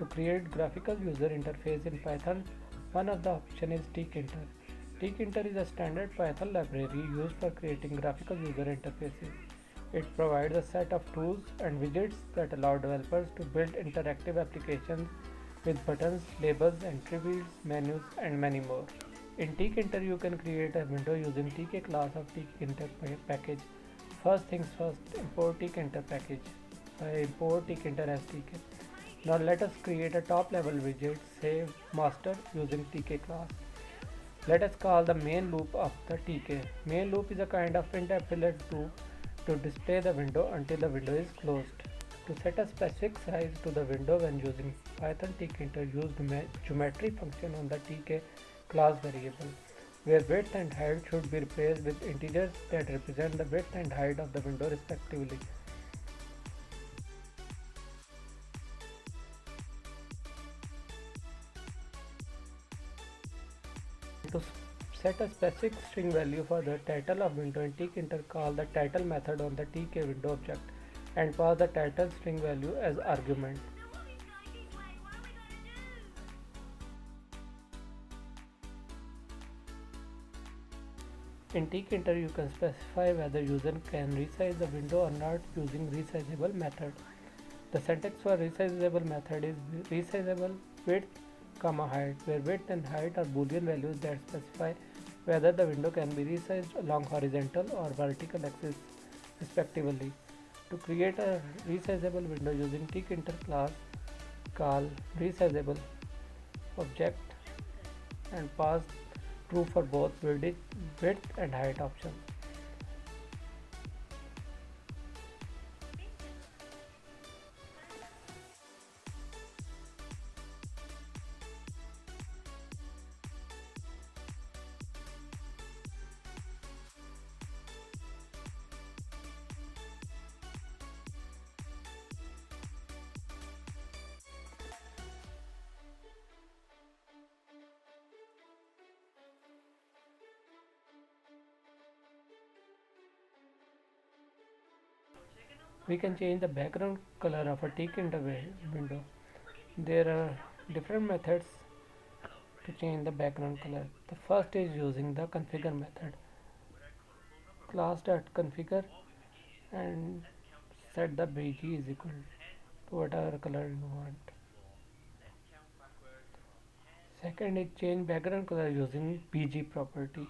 To create graphical user interface in Python, one of the options is Tkinter. Tkinter is a standard Python library used for creating graphical user interfaces. It provides a set of tools and widgets that allow developers to build interactive applications with buttons, labels, entry fields, menus, and many more. In Tkinter, you can create a window using Tk class of Tkinter package. First things first, import Tkinter package. I import Tkinter as Tk. Now let us create a top level widget, say master, using Tk class. Let us call the main loop of the Tk. Main loop is a kind of indefinite loop to display the window until the window is closed. To set a specific size to the window when using Python, Tkinter used geometry function on the Tk class variable, where width and height should be replaced with integers that represent the width and height of the window respectively. To set a specific string value for the title of window in Tkinter, call the title method on the Tk window object and pass the title string value as argument. In Tkinter, you can specify whether user can resize the window or not using Resizeable method. The syntax for Resizeable method is Resizeable width, height, where width and height are boolean values that specify whether the window can be resized along horizontal or vertical axis respectively. To create a resizable window using Tkinter class, call Resizeable object and pass true for both width and height options. We can change the background color of a Tkinter window. There are different methods to change the background color. The first is using the configure method. Class.configure and set the bg is equal to whatever color you want. Second is change background color using bg property.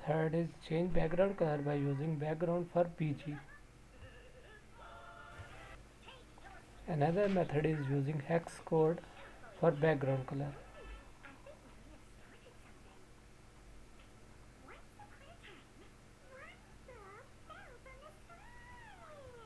Third is change background color by using background for bg. Another method is using hex code for background color.